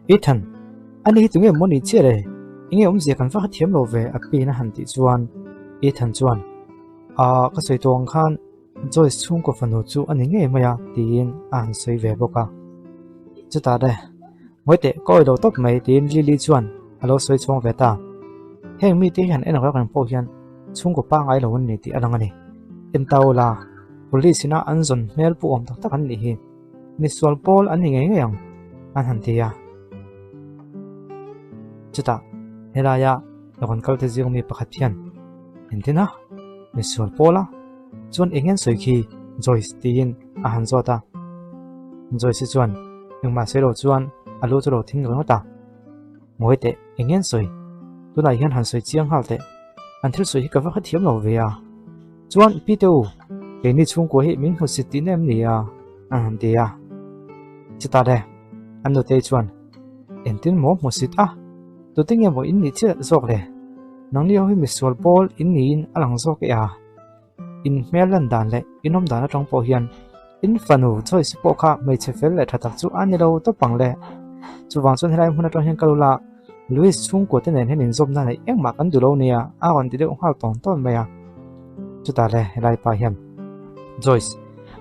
Ethan anh ấy tụi em muốn đi chơi đấy anh em gì cần phải thiếm lộ về api na hẳn tị chuan Ethan chuan cái sợi tuồng khan rồi xung của phần hồ chú anh ấy nghe mày tiền ăn sợi về bốc à chú ta đây mỗi tệ coi đầu tóc mày tiền Lily chuan alo sợi chuông về ta hẹn mi tiền anh nói rằng bao hiền xung của ba ngày lâu này thì anh này em tao là police na anh dọn mail phụ ông tắc anh đi Insual Paul anh nghe nghe anh hẳn thì chú ta hela ya lawan kalte ziong mi pakhat phian entina Insual Paul chuan engen soi khi Joyce tin a han zota Joyce chuan engma selo chuan alu chu ro thing lo ta ngoi te engen soi tu lai hian han soi chiang hal te an thil soi ka va kha thiam lo ve chuan pi teu ke ni chung ko hi min hu sit tin em ni an ti chita de an no te chuan entin mo mo sit tu ting em bo in ni che zok le nang li ho hi Insual Paul in ni in alang zok in melan dan le inom dan atong po hian in fanu choice po kha mai che fel le thatak chu ani lo to pang le chu wang chon helai huna tong hian kalula Louis chung ko te nen hen in zom na le eng ma kan du lo nia a wan ti de hal ton ton maya chu ta le helai pa hian Joyce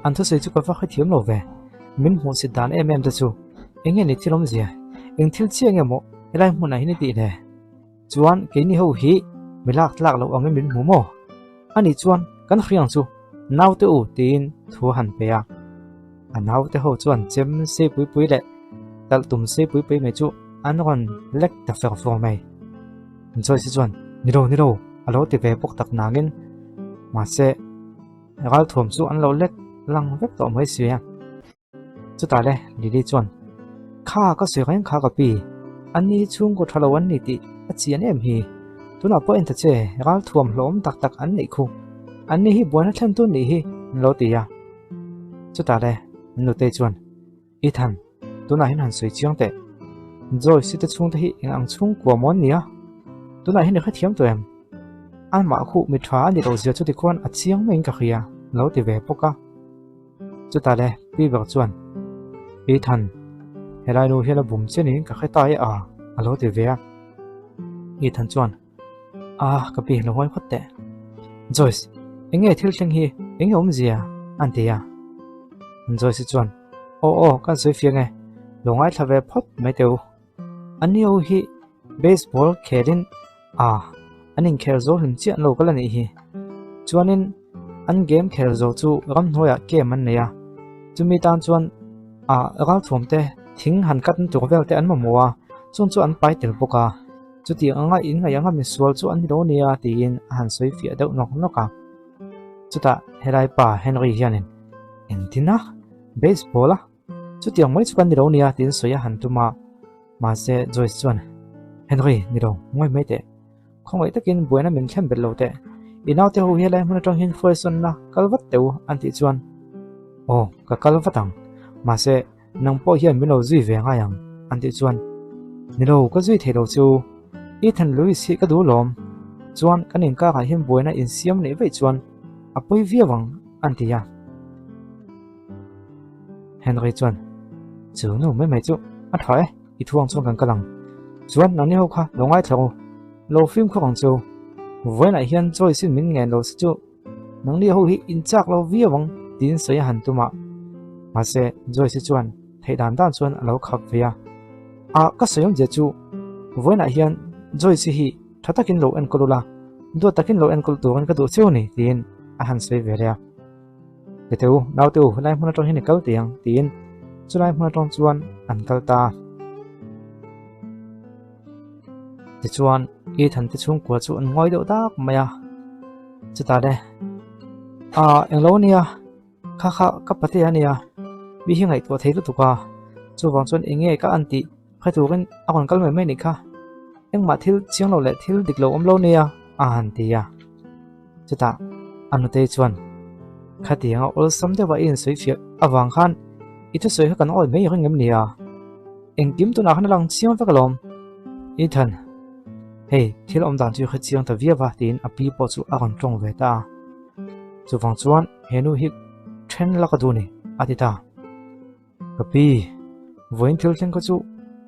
an thu sei chu ka va kha thiam lo ve min mo si dan em te chu enge ni thilom zia eng thil chiang emo helai huna hi ni ti le chuan ke ni ho hi milak tlak lo ang min mu mo ani chuan kan khriang chu nau te u tin thu han pe nau te ho chuan chem se pui pui le tal tum se pui pui me chu an ron lek ta fer for mai Joy si chuan ni ro alo ti ve pok tak nangin ma se gal thom chu an lo lek lang vek to mai sia chu ta le li chuan kha ka se gain kha ka pi ani chung ko thalo an ni ti a chian em hi tuna po en ta che gal thom hlom tak tak an nei khu an ni hi buana thlan tu ni hi lo ti chu ta le nu te chuan Ethan tuna hin han soi chiang te Joy si te chung te hi ang chung kwa mon nia tuna hin kha thiam to em an ma khu mi thwa ni ro zia chu ti kon a chiang mai ka khia lo ti ve poka chu ta le pi ba chuan Ethan helai nu hela bum chen ni ka khai tai alo ti ve Ethan chuan ka pi lo hoi khotte Joyce enge thil thing hi enge zia an ti Joyce chuan kan soi fiang longai thave phot mai teu ani o hi baseball khelin anin khel zo him chian lo kala ni hi chuanin an game khel zo chu ram hoya ke man neya chumi tan chuan gal thom te thing han kat tu vel te an mamowa chun chu an pai tel boka chuti anga in nga yanga Insual chu an ro nia tin han soi fi deuh nok noka chuta helai pa Henry hianin entina baseball chuti ang mai chu kan ni ro nia tin soya han tuma ma se Joyce chuan Henry ni ro ngoi mai te khongoi takin buena min khem bel lo te inaw te ho helai mun tong hin foison na kalwat teu anti chuan ka kalwatang ma se nang po hian min lo zui ve nga yang anti chuan ni lo ka zui the lo chu Ethan Louis hi ka du lom chuan kanin ka hin buena in siam nei ve chuan apoi viawang anti Henry chuan chu nu mai chu a thai I thuang chung kan kalang chuan nang ni ho kha longai thlo lo film kho ang chu voina hian Joy sin min ngen lo chu nang ni ho hi in chak lo viawang tin soi han tuma ma se Joy si chuan thei dan chuan alo khap via ka soyong je chu voina hian Joy si hi thatakin lo en kolula do takin lo en kol tu kan ka du chu ni tin a han sei ve le teu nau teu lai mun tong hin kal tiang tin chulai mun tong chuan an kal ta ti chuan Ethan te chung kwa chu an ngoi do dak maya chuta de englo nia kha kapate ania bi hi ngai to thei tu ka chu wang chon enge ka anti khatu gen akon kal mai ni kha engma thil chiang lo le thil dik lo om lo nia an ti chuta anu te chuan khatianga ol samde wa in soi fi awang khan itu soi kan oi mai ngem nia engkim tu na khan lang chiang va kalom Ethan hey thil om dan chu kha chiang ta via wa tin api po chu akon tong ve ta chu wang chuan henu hi thren la ka du ni atita kapi voin thil theng ko chu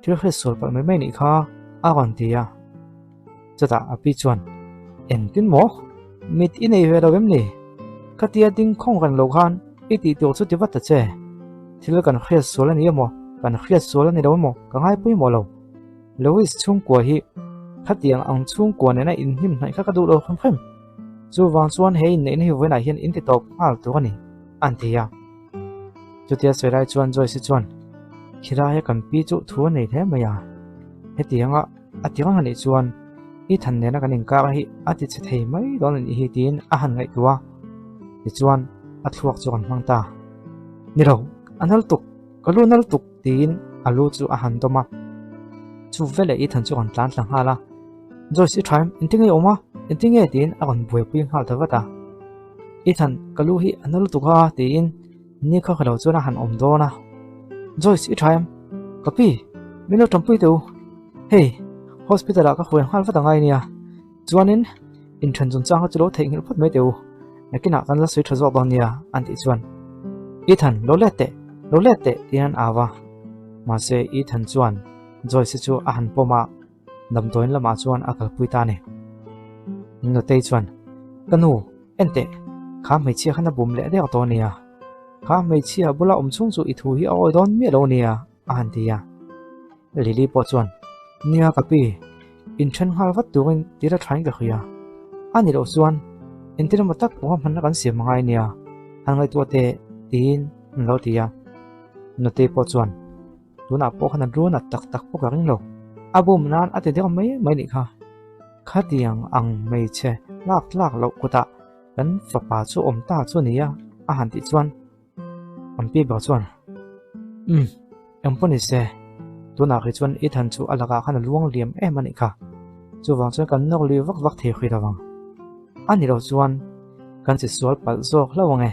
thil khre sol pa mai ni kha a gon tia chata api chuan en tin mo mit in ei ve rawem ni khatia ding khong kan lo khan iti to chu ti wat ta che thil kan khre sol ani mo kan khre sol ani ro mo ka ngai pui mo lo Louis chung kwa hi khatiang ang chung kwa ne na in him nai kha ka du lo kham kham chu wang chuan he in nei ve na hian in ti top hal tu ani an tia chutia serai chuan joy si chuan khira ya kan pi chu thu nei the maya hetianga atiang ani chuan I than ne na kan in ka hi ati che thei mai don ni hi tin a han ngai tua ti chuan a thuak chu kan mang ta ni ro anal tuk kalunal tuk tin alu chu a han doma chu vele I than chu kan tlan tlang hala joy si time intingai oma intingai tin a kan boi pui hal thawata I than kalu hi anal tuk ha tin ni kha khalo chu na han om do na joy si time kapi mino tampui tu hey hospital ka khoi hal fata ngai nia chuanin in than chun chang chu lo thei ngil phat mai teu nakina kan la sui thazo don nia anti chuan I than lo lete tian awa ma se I than chuan joy si chu a han poma dam toin lama chuan akal pui ta ne no te chuan kanu ente kha mai chia khana bum le de to nia kha mai chia bula chung chu I thu hi oi don me lo nia a han tia lili po chuan nia kapi in than hal wat tuin tira thain ka khia ani ro chuan in tira matak po man kan sim ngai nia han ngai tu te tin lo tia no te po chuan tuna po khana runa tak po ka ring lo abum nan ate de mai ni kha khatiang ang mai che lak lo kuta kan fa pa chu om ta chu nia a han ti chuan am pi ba chuan em poni se tuna ri chuan I than chu alaka khana luang liam em ani kha chu wang chuan kan nok li vak the khri rawang ani ro chuan kan si sual pal zok lawang e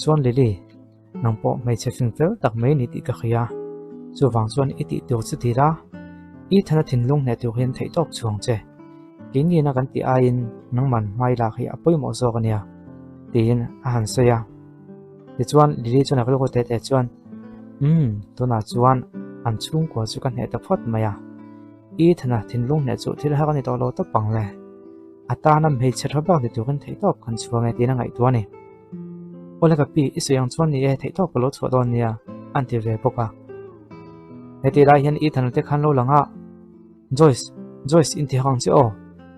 chuan lili nang po mai che fin fel tak mai ni ti ka khia chu wang chuan iti to chu ti ra I thana thin lung ne tu hian thei tok chuang che kin ni na kan ti a in nang man mai la khi apoi mo zo kania tin a han se ya ti chuan lili chuan aklo ko te chuan tuna chuan an chung ko chu kan he ta phot maya I thana thin lung ne chu thil ha kan to lo ta pang le ata nam hei chha ba ni tu kan thei top kan chuang e tin ngai tu ani ola ka pi isuyang chuan ni e thei top lo chu don nia an ti ve poka heti lai hian I than te khan lo langa Joyce in ti hang che o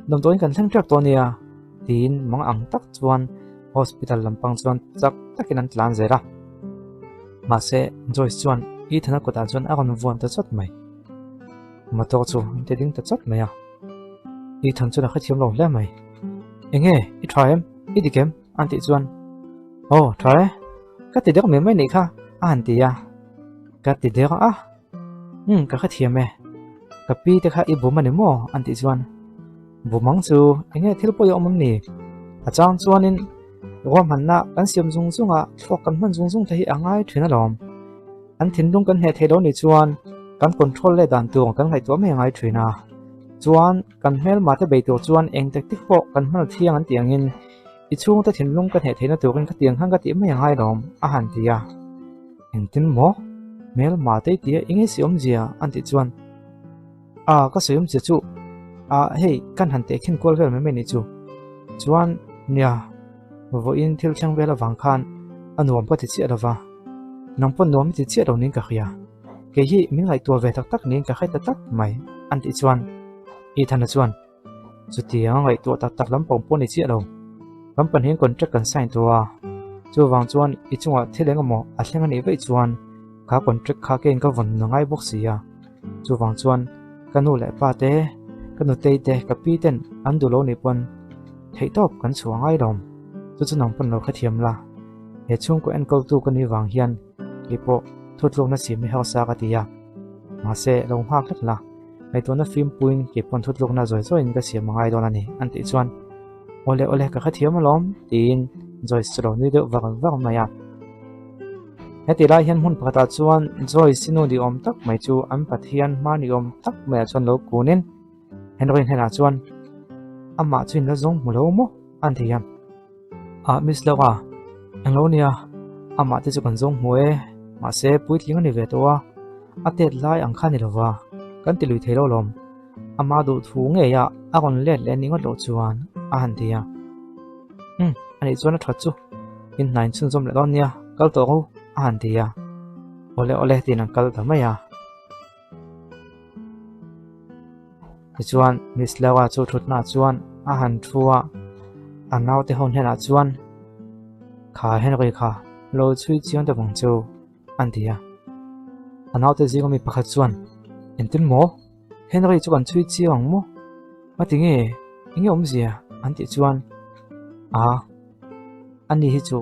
dom toin kan thang trak to nia tin mang ang tak chuan hospital lampang chuan chak takin an tlan zera ma se Joyce chuan I thana ko ta chuan a kon vuan ta chot mai ma to chu te ding ta chot mai a I than chu na kha thiam lo le mai enge I try em I dikem an ti chuan oh try ka ti dek me mai nei kha an ti ya ka ti dek a ka kha thiam e ka pi te kha I bu mani mo an ti chuan bu mang chu enge thil po yo mom ni a chang chuanin ro man na kan siam zung zunga thok kan man zung te hi angai thina lom an thin lung kan he thelo ni chuan kan control le dan tu kan ngai to me ngai thina chuan kan hmel ma te be to chuan eng tek tik po kan hmal thiang an tiang in I chung ta thin lung kan he theina tu kan ka tiang hang ka ti me ngai lom a han tia eng tin mo mel ma te tia inge siom zia an ti chuan ka siom che chu hey kan han te khin kol vel me ni chu chuan nia vo in thil thang vela wang khan anuam pa ti chi adawa nang pon nom ti chi ro ning ka khia ke hi min ngai to ve tak ning ka khai ta tak mai an ti chuan I thana chuan chu ti ngai to tak lam pong pon ni chi ro kam pan hin contract kan sign to a chu wang chuan I chunga thileng mo a thleng ani ve chuan ka contract kha ke ka von ngai bok sia chu wang chuan kanu le pa te kanu te ka pi ten an du lo ni pon thei top kan chuangai rom chu nang pon lo kha thiam la he chung ko en kol tu kan ni wang hian lipo thutlong na sim mi hausa ka tia ma se lo hak thak la ai to na film puin ke pon thutlong na zoi zoi in ka sim ngai don ani an ti chuan ole ka kha thiam lom tin joy sro ni de wa maya heti lai hian hun phata chuan joy sinu di om tak mai chu an pathian ma ni om tak mai chuan lo kunin henroin hena chuan amma chuin la zong mulo mo an thiam miss lawa anglonia amma te chu kan zong hue ma se pui tling ani ve to a atet lai ang khan ni lawa kan ti lui thelo lom ama du thu nge ya a kon let le ningot lo chuan a han tia ani chuan a that chu in nine chun zom le don nia kal to ko a han tia ole tin an kal thama ya chuan miss lawa chu thut na chuan a han thua anau te hon hena chuan kha henry kha lo chui chiang te bang chu an tia anau te ji ko mi pakhat chuan entin mo henry chu kan chui chiang mo atinge inge zia an ti chuan ani hi chu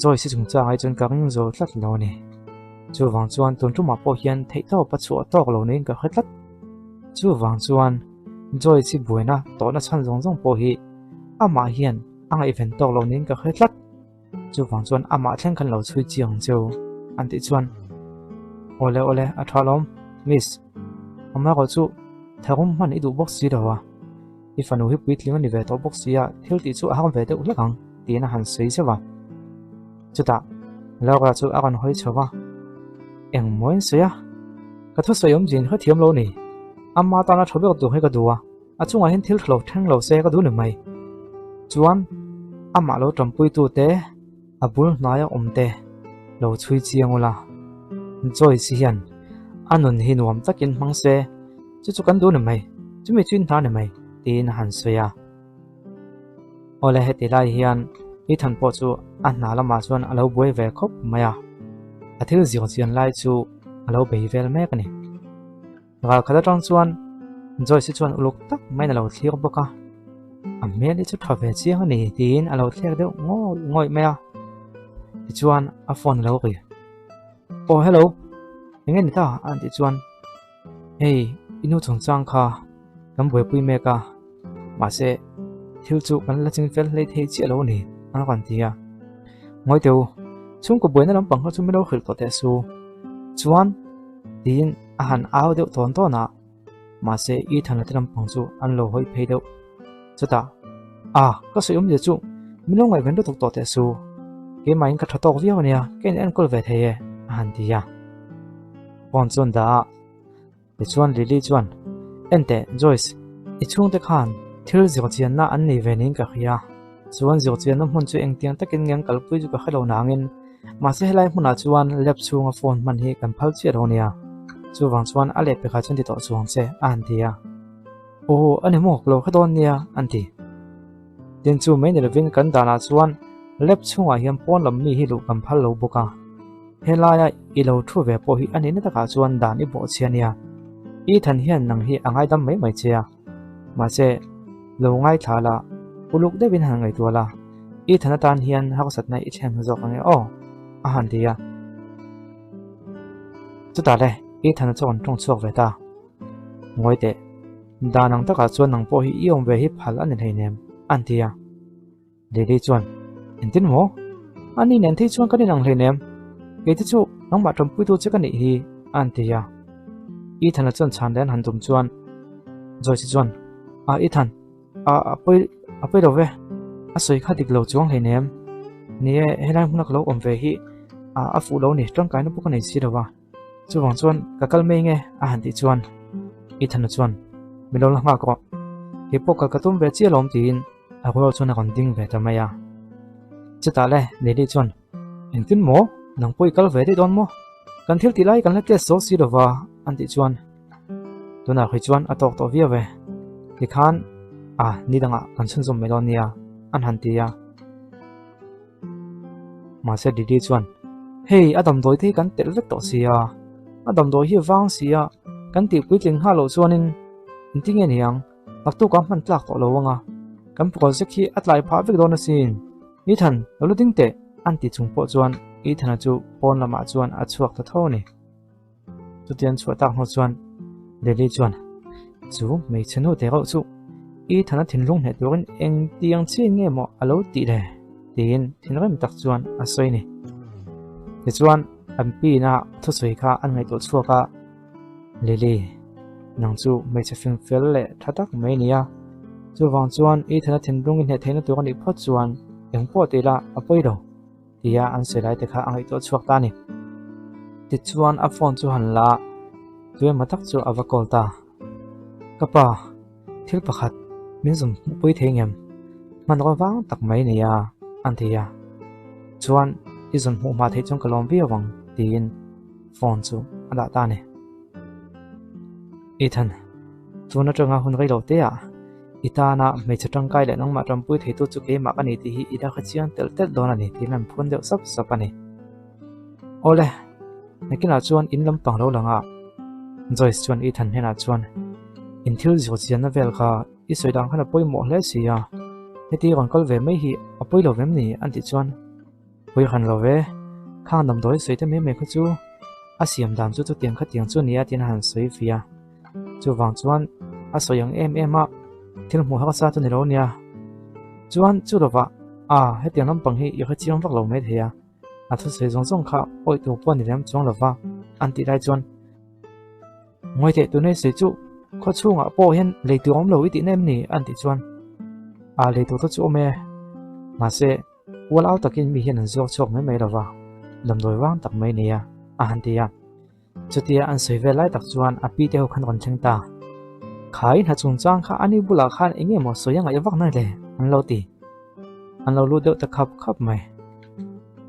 joy si chung cha ai chun ka ng zo tlat lo ni chu wang chuan tun tu ma po hian thei to pa chu tok lo ni ka khatlat chu wang chuan joy si buina to na chan zong zong po hi ama hian anga event tok lo ni ka khatlat chu wang chuan ama thleng khan lo chui chiang chu an ti chuan ole a thalom miss ama ko chu thagum man i du box si dawa ifanu hi puitling ni ve to box ya thil ti chu a ham ve te ulakang ti na han sei sewa chuta lawa chu akan hoi chowa eng moin seya ka thu soyom jin kha thiam lo ni amma ta na thobe tu he ka duwa achunga hin thil thlo thang lo se ka du ni mai chuan amma lo tampui tu te abul naya umte lo chui chiang ola joy si hian anun hi nuam takin mangse chu kan du ni mai chumi chin tha ni mai tin han soya ole he tilai hian i than po chu a hna lama chuan alo boi ve khop maya athil zio chian lai chu alo bei vel mek ani gal khada tang chuan joy si chuan uluk tak mai na lo thlir boka a me li chu thave chiang ani tin alo thlek deuh ngoi maya ti chuan a phone lo ri oh hello nge ni ta an ti chuan hey inu chung chang kha kam boi pui me ka ma se thil chu kan la ching fel le thei chi lo ni an kan tia ngoi teu chung ko boina lam pang chu me lo khil to te su chuan tin a han au deuh ton to na ma se i than lam pang chu an lo hoi phei deuh chuta ka soyom je chu mino ngai ven do tok to te su ke main ka thatok viaw nia ken en kol ve thei a han tia pon chon da ti chuan lili chuan ente Joyce i chung te khan thil zir chian na an nei venin ka khia chuan zir chian na hmun chu eng tiang takin ngang kalpui chu ka khalo nangin ma se helai hmuna chuan lep chunga phone man hi kan phal chi ronia chu wang chuan a le pe kha chun ti to chuang che an tia ani mok lo khadon nia an ti tin chu mai ne lovin kan dana chuan lep chunga hiam pon lam mi hi lu kan phal lo boka helaya i lo thu ve po hi ani na ta ka chuan dan i bo chiania i than hian nang hi angai dam mai chia ma se lo ngai thala uluk de bin han ngai to la i thana tan hian hak sat nai i thlem zok nge a han dia chu ta le i thana chon tong chok ve ta ngoi te danang ta ka chuan nang po hi iom ve hi phal an nei nem an tia de chuan entin mo ani nen thei chuan kan nang hle nem ke ti chu nang ma tam pui tu che kan ni hi an tia i thana chon chan den han tum chuan joy si chuan i than apoi do ve a soi kha dik lo chuang hle nem ni helai hunak lo om ve hi a fu lo ni tang kai na pu ka nei si dawa chu wang chuan ka kal mei nge a han ti chuan i than chuan mi lo la nga ko ke po ka ka tum ve chi lom tin a ko chuan a kon ding ve ta maya chata le ne li chuan en tin mo nang poi kal ve de don mo kan thil ti lai kan la te so si dawa an ti chuan tuna khui chuan a tok to via ve ki khan ni danga kan chun zum melonia an han tia ma se di chuan hey adam doi thei kan tel vek to sia adam doi hi wang sia kan ti puitling ha lo chuanin inting en hiang aktu kam man tlak to lo wanga kan project hi atlai pha vek don asin ni than lo ding te an ti chung po chuan i thana chu pon lama chuan a chuak ta thoni chu tian chu ta ho chuan le chuan chu mei chenu te ro chu i thana thin lung he turin eng tiang chi nge mo alo ti le tin thin rem tak chuan a soi ni ti chuan an pi na thu soi kha an ngai to chuaka le nang chu mei che fing fel le thatak mai nia chu wang chuan i thana thin lung in he theina tu kan i phot chuan eng po te la apoi do tia an se lai te kha angai to chuak ta ni ti chuan a phone chu han la chuan matak chu avakol ta kapa thil pakhat min zum pui thengem man ro wang tak mai ne ya antia chuan izun mu ma thei chong Colombia wang tin phone chu ada ta ne Ethan chuna tanga hun gai lo te a itana me chatang kai le nang ma tam pui thei tu chu ke ma ka ni ti hi ida kha chian tel tel don ani tin an phun deuh sap sap ani ole nakina chuan in lam pang lo langa Joyce chuan Ethan hena chuan in thil zo chian na vel kha I soidang khana poi mo hle sia heti ron kal ve mai hi apoi lo vem ni anti chuan poi khan lo ve khang dam doi soite me me khu chu asiam dam chu tiang kha tiang chu nia tin han soi fia chu wang chuan a soyang em a thil mu ha sa tu ni lo nia chuan chu lo wa a heti nam pang hi i kha chiang vak lo me thea a thu sei zong zong kha oi tu pon ni lem chong lo wa anti dai chuan ngoi te tu nei sei chu khó chung à po hiền lấy từ ông lối tí nem nè anh tí chuan à lấy từ tôi chỗ mẹ mà sẽ uốn áo tắc in mi hiền zo chọc mấy mấy đâu vào làm đôi vang tắc mấy nè à anh tí à cho tí anh soi về lại tắc chuan à pi theo khăn còn chăng ta khai hạt chung chang khá anh đi bula khan anh em một số yang ai vác này lệ anh lâu tí anh lâu lưu đeo tắc khắp mày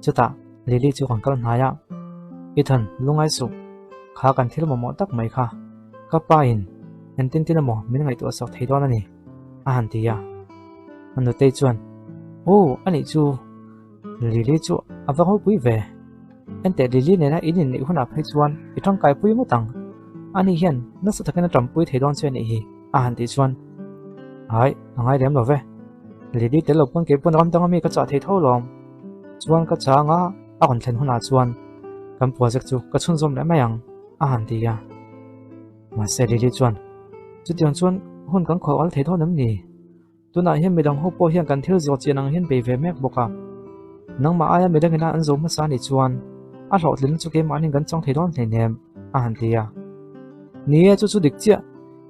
cho ta lấy đi chỗ còn câu này à Ethan lúc ấy sụp khá cần thiết một món tắc mấy khá các bạn anh tin tin mo mình ngay tụi sọc thấy đó này anh thì à anh nói tây chuan ô anh ấy chu lili chu à vâng hối quý về anh để lili này là ý định này hôm nào phải chuan thì trong cái quý một tầng anh ấy hiện nó sẽ thật cái nó trầm quý thấy đó chuyện này anh thì chuan ấy anh ấy đem rồi về lili để lộc con cái con đom đom mi cái chợ thấy thâu lòng chuan cái chợ ngã à còn thèn hôm nào chuan cầm project chu cái chuan zoom lại mấy anh thì à mà xe lili chuan chút tiếng chuan hôn cắn khó al thấy thôi nấm nì tôi nói hiền mình đang hốt po hiền cần thiếu gì chuyện năng hiền bị về mẹ bọc à năng mà ai mình đang nghe ăn giống mà sao nì chuan ăn lọt lính cho cái món hiền cần trong thấy đó này nè anh thì à nè chút địch chia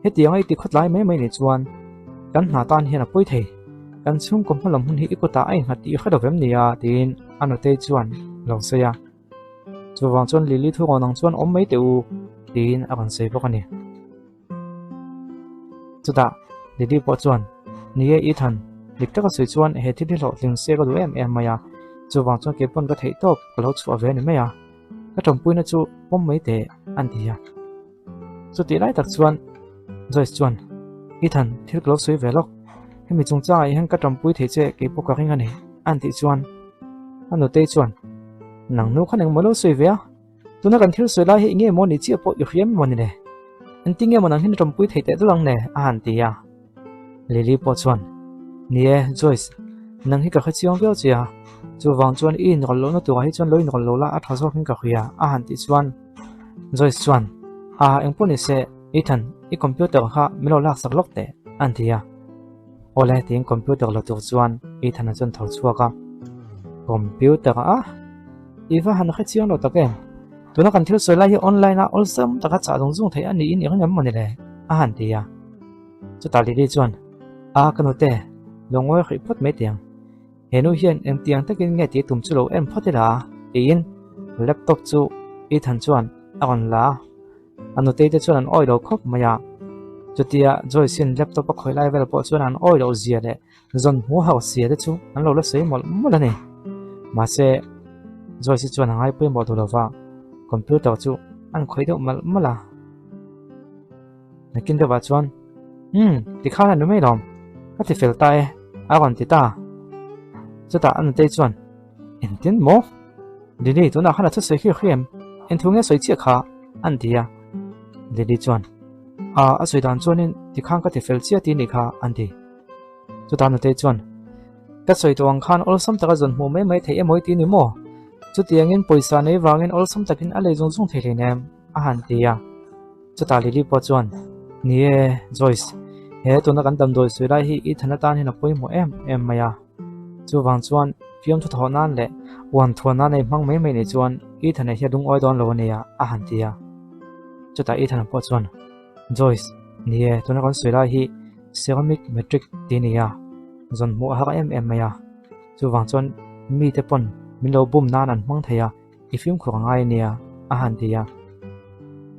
hết tiếng ấy thì khất lái mấy mấy nì chuan cần hạ tan hiền là bôi thầy cần chung cũng phải làm hôn hỉ của ta ấy hạt tí khất đầu vém nì à thì ăn ở tây chuan lâu xây à cho vàng chuan lili thu còn năng chuan ôm mấy tiểu thì ăn còn xây bọc nè chú ta để đi bỏ chuan nia Ethan lịch tất cả sự chuan hệ thiết lộ liền xe có đủ em mày à chú vàng chuan cái con có thể tốt có lâu chùa về nữa mày à các trồng pui nó chú bom mấy tệ ăn thì à chú tí lại tặc chuan rồi chuan Ethan thiết lâu suy về lóc hay mình trồng trái hay các trồng pui thế chế cái bộ cái này ăn thì chuan ăn ở tây chuan nắng nô khả năng mới lâu suy về tôi nói cần thiếu suy lại hệ nghe món này chỉ bộ được hiếm món này anh tin nghe mà nàng hiện trong bụi thấy tệ tôi lăng nè anh tí à Lily bỏ chuan nè Joyce nàng hiện cả khách chiong béo chị à chú vàng chuan in còn lỗ nó tuổi hay chuan lối còn lỗ là ăn tháo số hiện cả khuya anh tí chuan Joyce chuan à em muốn sẽ Ethan cái computer ha mình lo lạc sạc lóc tệ anh tí à ole tiếng computer là tuổi chuan Ethan là chuan tháo chua cả computer à Eva hắn khách chiong lo tao em tôi nói cần thiếu soi lại online là awesome tất cả trả đồng dung thấy anh ấy những nhắm mà này anh thì à cho ta đi chuan à cái nốt tệ long ngồi khởi phát mấy tiếng hiện nay hiện em tiếng tất nhiên nghe tiếng tụm chú em phát thế là in laptop chú ít thằng chuan còn là anh nốt tệ chuan anh oi đầu khóc mà ya cho tia rồi xin laptop bắt khởi lại về bộ chuan anh oi đầu gì đấy dần mua hậu gì đấy chú anh lâu là sấy một lần này mà sẽ rồi xin chuan hàng hai bên bộ đồ đầu vào computer chu anh khởi động mà là kinh tế vật chuan thì khá là nó mấy đồng các thì phải tay còn thì ta cho ta ăn tây chuan em tiến mỏ đi tôi nào khá là thích sấy khi em thu nghe sấy chiếc khá ăn thì à đi chuan à sấy đàn chuan nên thì khang các thì phải chiếc tí này khá ăn thì cho ta ăn tây chuan các sấy tuang khan all some ta dần mua mấy thấy em mỗi tí nữa mỏ chú tiếng in pой사 này vàng in all some ta kinh alai zong zong thấy này em ăn thì à cho ta đi bỏ chuan nè Joyce he tôi nói cần tâm đôi suy lại hi ít thằng ta hi nó poi mo em mày à chú vàng chuan phim thu thọ nan lệ hoàn thọ nan này mang mấy này chuan ít thằng này hi đúng oi don lo này à ăn thì à cho ta ít thằng bỏ chuan Joyce nè tôi nói cần suy lại hi ceramic metric tí này à dần mua hắc em mày à chú vàng chuan mi te pon mình lâu bùm nan ăn mang thấy à phim của ngay nè ăn thì à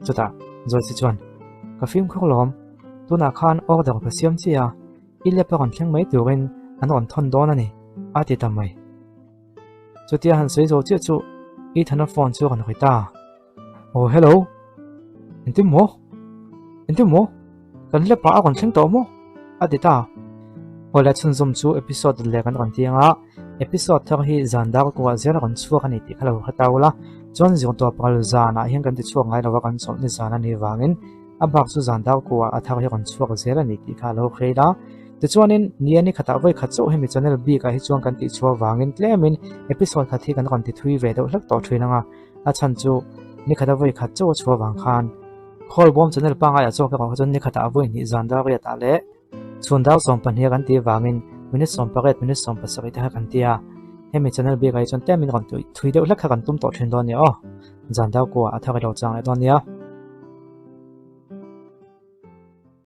cho ta rồi si chuan ka phim khok lom tuna khan order ka siam chia ile pa kon thleng mai turin an on thon don ani ati tamai chutia han sei zo chu I thana phone chu kan hoita oh hello intim mo kan le pa kon thleng to mo ati ta ola chun zum chu episode le kan kon tianga episode thar hi zandar ko zera kon chuak ani ti khalo khataula chon zong to pal zana hian kan ti chuak ngai lawa kan chon ni zana ni wangin abak chu zandar ko a thar hi kon chuak zera ni ti khalo khreila ti chuanin niani khata vai khacho hemi channel b ka hi chuang kan ti chuwa wangin tlemin episode khathi kan kon ti thui ve do hlak to thrinanga a chan chu ni khata vai khacho chuwa wang khan khol bom channel pa nga ya chok ka chon ni khata vai ni zandar ya ta le chundau som pan hi kan ti wangin minute som paket minute som pasakit ha kan tia hemi channel b ka hi chon temin kon thui do hlak kha kan tum to thrin do ni o zandar ko a thak lo chang le do nia